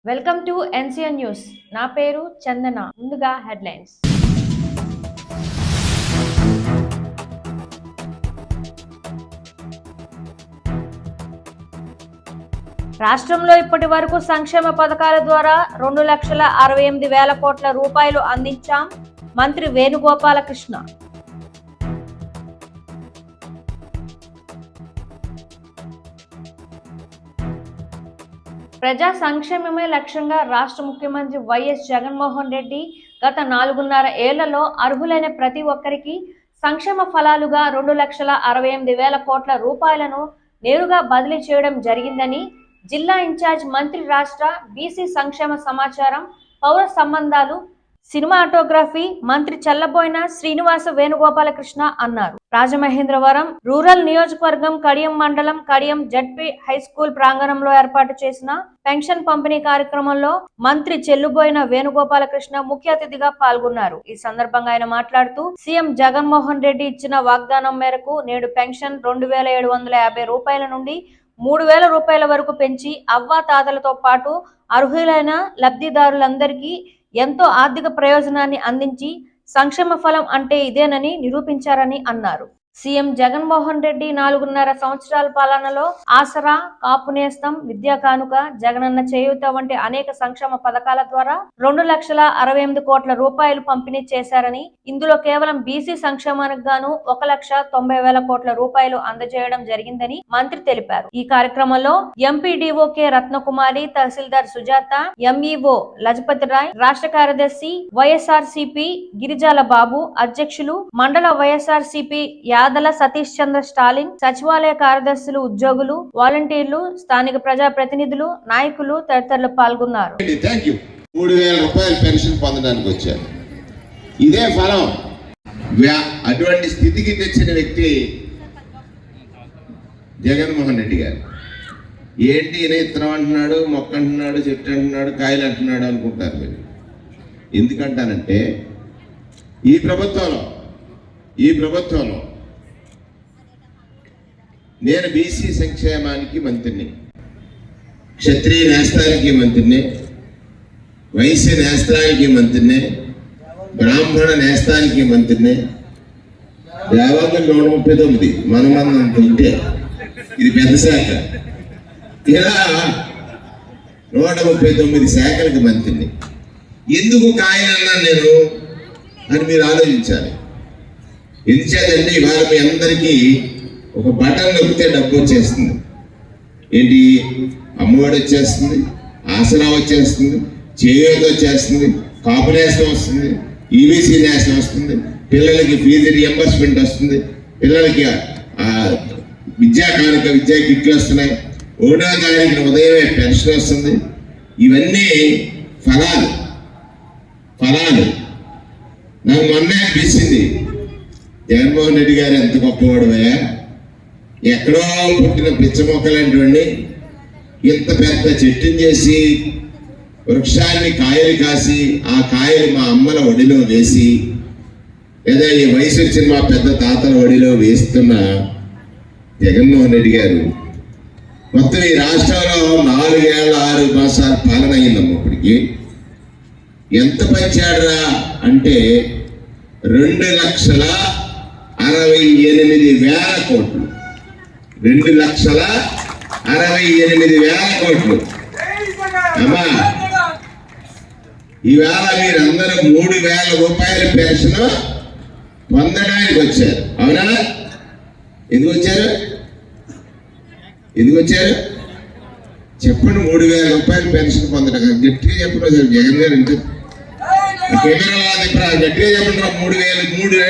Welcome to NCN news. నా పేరు చందన. ముందుగా హెడ్లైన్స్. రాష్ట్రంలో ఇప్పటి వరకు సంక్షేమ పథకాల ద్వారా 2,68,000 కోట్ల రూపాయలు అందించాం. మంత్రి వేణుగోపాలకృష్ణ. ప్రజా సంక్షేమమే లక్ష్యంగా రాష్ట్ర ముఖ్యమంత్రి వైఎస్ జగన్మోహన్ రెడ్డి గత 4.5 ఏళ్లలో అర్హులైన ప్రతి ఒక్కరికి సంక్షేమ ఫలాలుగా 2,68,000 కోట్ల రూపాయలను నేరుగా బదిలీ చేయడం జరిగిందని జిల్లా ఇన్ఛార్జ్ మంత్రి, రాష్ట్ర బీసీ సంక్షేమ, సమాచారం, పౌర సంబంధాలు, సినిమాటోగ్రఫీ మంత్రి చల్లబోయిన శ్రీనివాస వేణుగోపాలకృష్ణ అన్నారు. రాజమహేంద్రవరం రూరల్ నియోజకవర్గం కడియం మండలం కడియం జడ్పీ హై స్కూల్ ప్రాంగణంలో ఏర్పాటు చేసిన పెన్షన్ పంపిణీ కార్యక్రమంలో మంత్రి చెల్లుబోయిన వేణుగోపాలకృష్ణ ముఖ్య అతిథిగా పాల్గొన్నారు. ఈ సందర్భంగా ఆయన మాట్లాడుతూ, సీఎం జగన్మోహన్ రెడ్డి ఇచ్చిన వాగ్దానం మేరకు నేడు పెన్షన్ 2,750 రూపాయల నుండి 3,000 రూపాయల వరకు పెంచి అవ్వా తాతలతో పాటు అర్హులైన లబ్ధిదారులందరికీ ఎంతో ఆర్థిక ప్రయోజనాన్ని అందించి సంక్షేమ ఫలం అంటే ఇదేనని నిరూపించారని అన్నారు. సీఎం జగన్మోహన్ రెడ్డి 4.5 సంవత్సరాల పాలనలో ఆసరా, కాపు నేస్తం, విద్యా కానుక, జగనన్న చేయూత వంటి అనేక సంక్షేమ పథకాల ద్వారా 2,68,000 కోట్ల రూపాయలు పంపిణీ చేశారని, ఇందులో కేవలం బీసీ సంక్షేమానికి గాను 1,90,000 కోట్ల రూపాయలు అందజేయడం జరిగిందని మంత్రి తెలిపారు. ఈ కార్యక్రమంలో ఎంపీడీఓ కె రత్నకుమారి, తహసీల్దార్ సుజాత, ఎంఈఓ లజపతి రాయ్, రాష్ట్ర కార్యదర్శి వైఎస్ఆర్సీపీ గిరిజాల బాబు, అధ్యక్షులు మండల వైఎస్ఆర్సీపీ యాదల సతీష్ చంద్ర స్టాలిన్, సచివాలయ కార్యదర్శులు, ఉద్యోగులు, వాలంటీర్లు, స్థానిక ప్రజా ప్రతినిధులు, నాయకులు తదితరులు పాల్గొన్నారు. 3,000 రూపాయలు పెన్షన్ పొందడానికి వచ్చారు. ఇదే ఫలం. అటువంటి స్థితికి తెచ్చిన వ్యక్తి జగన్మోహన్ రెడ్డి గారు. ఏంటి ఇతనం అంటున్నాడు, మొక్క అంటున్నాడు, చెట్టు అంటున్నాడు, కాయలు అంటున్నాడు అనుకుంటారు మీరు. ఎందుకంటానంటే ఈ ప్రభుత్వంలో నేను బీసీ సంక్షేమానికి మంత్రిని, క్షత్రియ నేస్తానికి మంత్రిని, వైశ్య నేస్తానికి మంత్రిని, బ్రాహ్మణ నేస్తానికి మంత్రిని. దేవాలయం 139 మనమందం తింటే ఇది పెద్ద శాఖ. ఇలా 139 శాఖలకు మంత్రిని. ఎందుకు కాయలన్నా నేను అని మీరు ఆలోచించాలి. ఎందుచేతంటే ఇవాళ మీ అందరికీ ఒక బటన్ నొక్కితే డబ్బు వచ్చేస్తుంది. ఏంటి? అమ్మఒడి వచ్చేస్తుంది, ఆసరా వచ్చేస్తుంది, చేయూత వచ్చేస్తుంది, కాపు నేస్తం వస్తుంది, ఈబీసీ నేస్తం వస్తుంది, పిల్లలకి ఫీజు రియంబర్స్మెంట్ వస్తుంది, పిల్లలకి విద్యా కానుక, విద్యా కిట్లు వస్తున్నాయి, 1వ తారీఖున ఉదయమే పెన్షన్ వస్తుంది. ఇవన్నీ ఫలాలు. నాకు మొన్నే అనిపించింది, జగన్మోహన్ రెడ్డి గారు ఎంత గొప్పవాడువయ్యా, ఎక్కడో పుట్టిన పిచ్చ మొక్కలాంటి వాడిని ఇంత పెద్ద చెట్టుని చేసి, వృక్షాన్ని కాయలు కాసి, ఆ కాయలు మా అమ్మల ఒడిలో వేసి, లేదా ఈ వయసు వచ్చిన మా పెద్ద తాతల ఒడిలో వేస్తున్న జగన్మోహన్ రెడ్డి గారు మొత్తం ఈ రాష్ట్రంలో 4 ఏళ్ల 6 మాసాల పాలన అయిందమ్మ. ఇప్పటికి ఎంత పంచాడరా అంటే 2,68,000 కోట్లు. 2,68,000 కోట్లు. అమ్మా, ఈవేళ మీరందరూ 3,000 రూపాయల పెన్షన్ పొందడానికి వచ్చారు. అవునా? ఎందుకు వచ్చారు చెప్పండి. 3,000 రూపాయల పెన్షన్ పొందడానికి గట్టిగా చెప్పండి. జగన్ గారు అంటే కెమెరా గట్టిగా చెప్పండి. 3,000